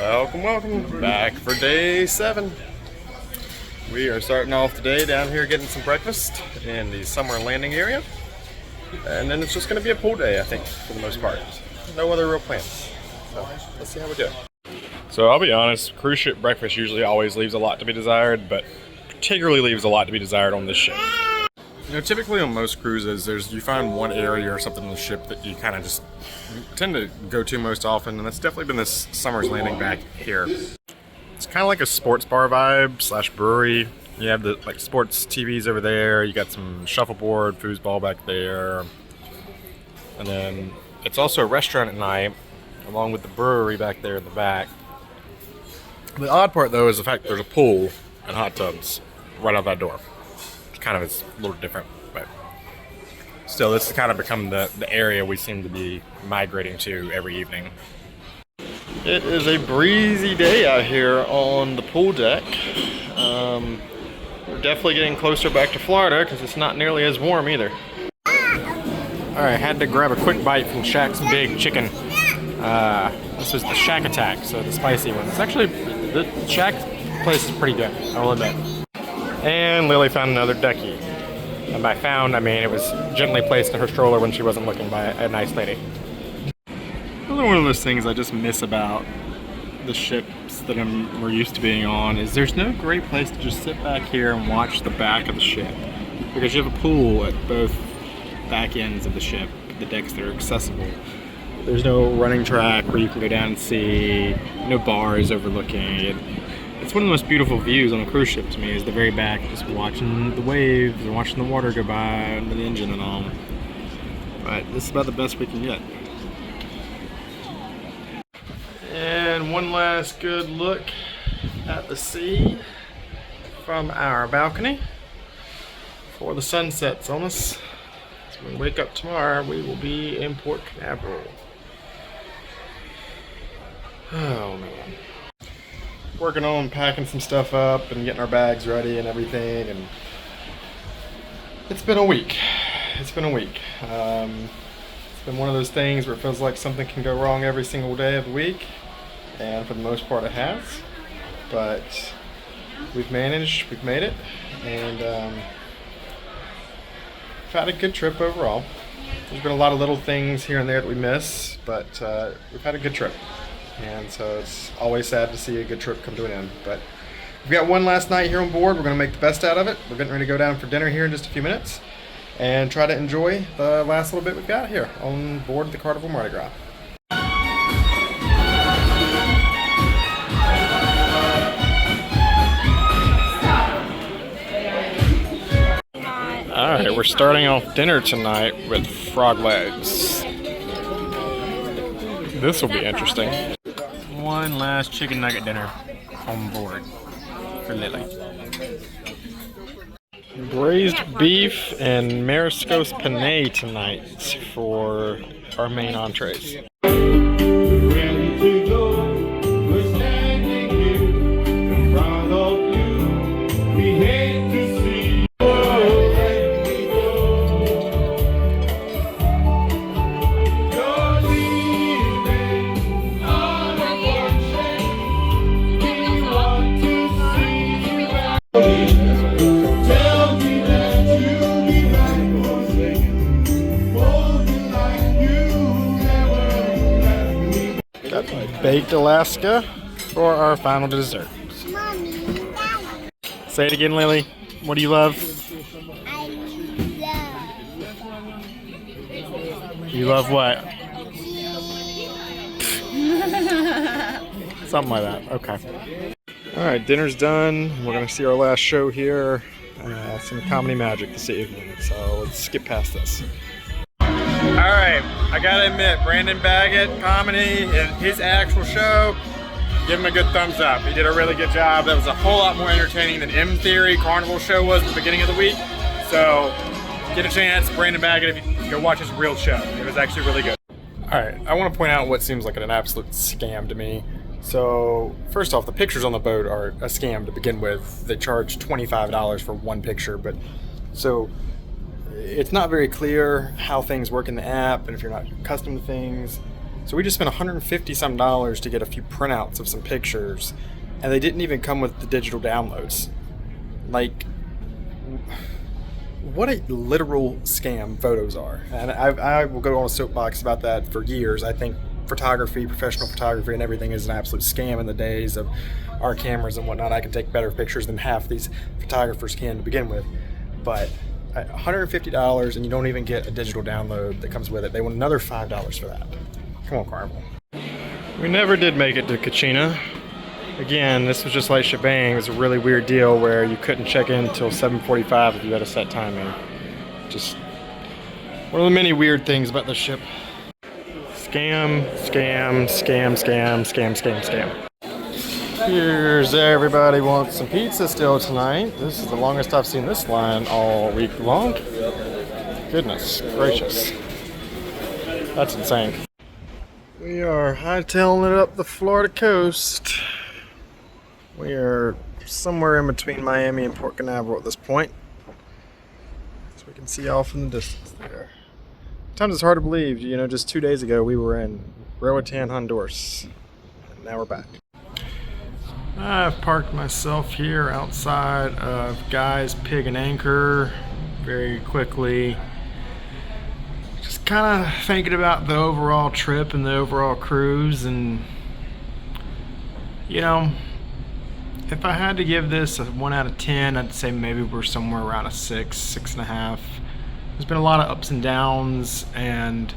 Welcome back for day 7. We are starting off today down here getting some breakfast in the summer landing area, and then it's just going to be a pool day, I think, for the most part. No other real plans, so let's see how we do. So I'll be honest, cruise ship breakfast usually always leaves a lot to be desired, but particularly leaves a lot to be desired on this ship. You know, typically on most cruises, you find one area or something on the ship that you kind of just tend to go to most often, and that's definitely been this summer's landing back here. It's kind of like a sports bar vibe slash brewery. You have the sports TVs over there. You got some shuffleboard, foosball back there, and then it's also a restaurant at night, along with the brewery back there in the back. The odd part though is the fact that there's a pool and hot tubs right out that door. It's a little different, but still, this has kind of become the area we seem to be migrating to every evening. It is a breezy day out here on the pool deck. We're definitely getting closer back to Florida because it's not nearly as warm either. Alright, had to grab a quick bite from Shaq's Big Chicken. This was the Shaq Attack, so the spicy one. It's actually, the Shaq place is pretty good, I will admit. And Lily found another ducky. And by found, I mean it was gently placed in her stroller when she wasn't looking by a nice lady. Another one of those things I just miss about the ships that we're used to being on is there's no great place to just sit back here and watch the back of the ship. Because you have a pool at both back ends of the ship, the decks that are accessible. There's no running track where you can go down and see, no bars overlooking it. It's one of the most beautiful views on a cruise ship to me, is the very back, just watching the waves and watching the water go by and the engine and all. But this is about the best we can get. And one last good look at the sea from our balcony before the sun sets on us. So when we wake up tomorrow, we will be in Port Canaveral. Oh man. Working on packing some stuff up and getting our bags ready and everything, and it's been a week. It's been one of those things where it feels like something can go wrong every single day of the week, and for the most part it has, but we've managed, we've made it, and we've had a good trip overall. There's been a lot of little things here and there that we miss, but we've had a good trip. And so it's always sad to see a good trip come to an end. But we've got one last night here on board. We're going to make the best out of it. We're getting ready to go down for dinner here in just a few minutes and try to enjoy the last little bit we've got here on board the Carnival Mardi Gras. Alright, we're starting off dinner tonight with frog legs. This will be interesting. One last chicken nugget dinner on board for Lily. Braised beef and Mariscos penne tonight for our main entrees. Baked Alaska for our final dessert. Say it again, Lily. What do you love? I love. You love what? Something like that. Okay. Alright, dinner's done. We're going to see our last show here. Some comedy magic this evening. So let's skip past this. Alright, I gotta admit, Brandon Baggett, comedy, and his actual show, give him a good thumbs up. He did a really good job. That was a whole lot more entertaining than M Theory Carnival show was at the beginning of the week. So, get a chance, Brandon Baggett, if you go watch his real show. It was actually really good. Alright, I want to point out what seems like an absolute scam to me. So, first off, the pictures on the boat are a scam to begin with. They charge $25 for one picture, but so it's not very clear how things work in the app, and if you're not accustomed to things, So we just spent $150 some to get a few printouts of some pictures, and they didn't even come with the digital downloads. Like, what a literal scam photos are. And I will go on a soapbox about that for years. I think photography, professional photography, and everything is an absolute scam in the days of our cameras and whatnot. I can take better pictures than half these photographers can to begin with. But $150, and you don't even get a digital download that comes with it. They want another $5 for that. Come on, Carnival. We never did make it to Kachina. Again, this was just like shebang. It was a really weird deal where you couldn't check in until 7:45 if you had a set timing. Just one of the many weird things about this ship. Scam, scam, scam, scam, scam, scam, scam. Here's everybody wants some pizza still tonight. This is the longest I've seen this line all week long. Goodness gracious. That's insane. We are hightailing it up the Florida coast. We are somewhere in between Miami and Port Canaveral at this point. So we can see off in the distance there. Sometimes it's hard to believe, you know, just 2 days ago we were in Roatan, Honduras. And now we're back. I've parked myself here outside of Guy's Pig and Anchor very quickly. Just kind of thinking about the overall trip and the overall cruise, and you know, if I had to give this a 1 out of 10, I'd say maybe we're somewhere around a 6, 6.5. There's been a lot of ups and downs, and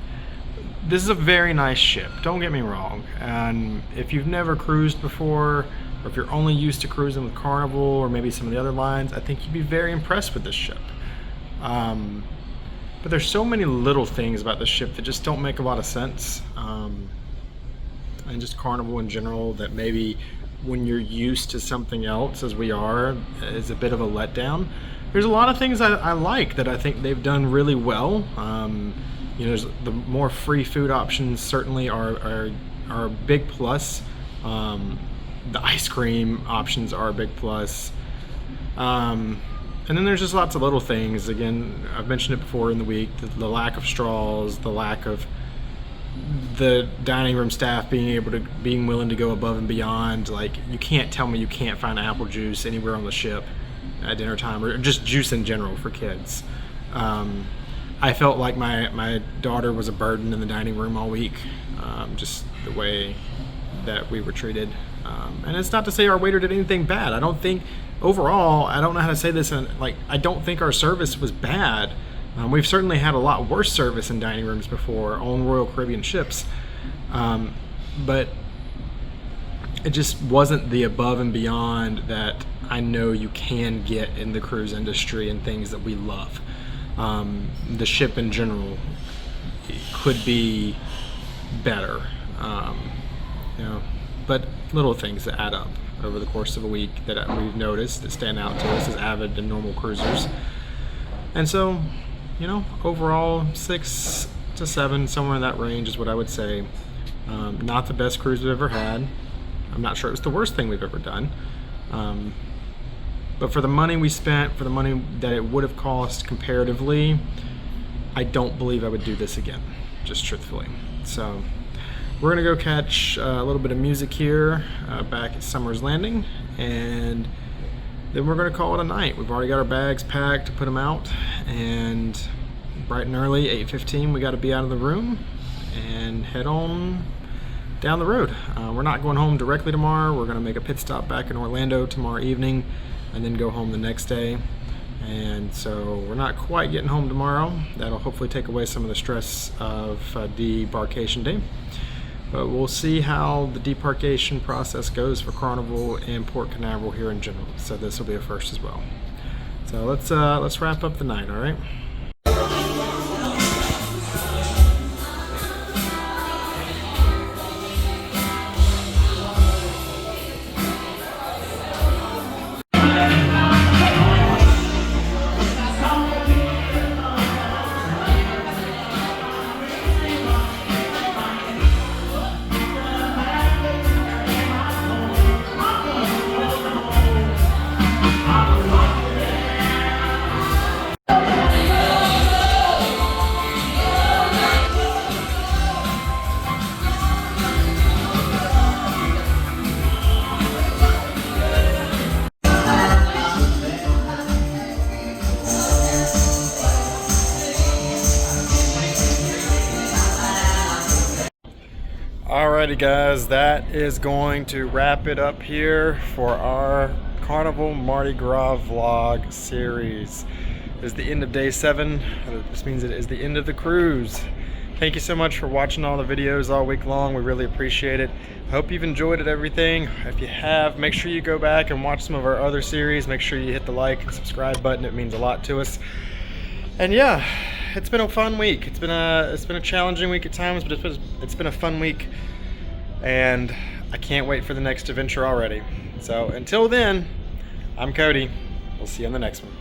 this is a very nice ship, don't get me wrong. And if you've never cruised before, or if you're only used to cruising with Carnival or maybe some of the other lines, I think you'd be very impressed with this ship. But there's so many little things about this ship that just don't make a lot of sense. And just Carnival in general, that maybe when you're used to something else, as we are, is a bit of a letdown. There's a lot of things I like that I think they've done really well. You know, there's the more free food options certainly are a big plus. The ice cream options are a big plus. And then there's just lots of little things. Again, I've mentioned it before in the week, the lack of straws, the lack of the dining room staff being willing to go above and beyond. Like, you can't tell me you can't find apple juice anywhere on the ship at dinner time, or just juice in general for kids. I felt like my daughter was a burden in the dining room all week, just the way that we were treated. And it's not to say our waiter did anything bad. I don't think, overall, I don't know how to say this, I don't think our service was bad. We've certainly had a lot worse service in dining rooms before on Royal Caribbean ships, but it just wasn't the above and beyond that I know you can get in the cruise industry and things that we love. The ship in general could be better, you know, but little things that add up over the course of a week that we've noticed that stand out to us as avid and normal cruisers. And so, you know, overall 6 to 7, somewhere in that range is what I would say. Not the best cruise we've ever had. I'm not sure it was the worst thing we've ever done. But for the money we spent, for the money that it would have cost comparatively, I don't believe I would do this again, just truthfully. So we're gonna go catch a little bit of music here back at Summer's Landing, and then we're gonna call it a night. We've already got our bags packed to put them out, and bright and early, 8:15, we gotta be out of the room and head on down the road. We're not going home directly tomorrow. We're gonna make a pit stop back in Orlando tomorrow evening and then go home the next day. And so we're not quite getting home tomorrow. That'll hopefully take away some of the stress of debarkation day. But we'll see how the debarkation process goes for Carnival and Port Canaveral here in general. So this will be a first as well. So let's wrap up the night, all right? Alrighty guys, that is going to wrap it up here for our Carnival Mardi Gras vlog series. It is the end of day 7. This means it is the end of the cruise. Thank you so much for watching all the videos all week long. We really appreciate it. Hope you've enjoyed it, everything. If you have, make sure you go back and watch some of our other series. Make sure you hit the like and subscribe button. It means a lot to us. And yeah, it's been a fun week. It's been a challenging week at times, but it's been a fun week. And I can't wait for the next adventure already. So until then, I'm Cody. We'll see you on the next one.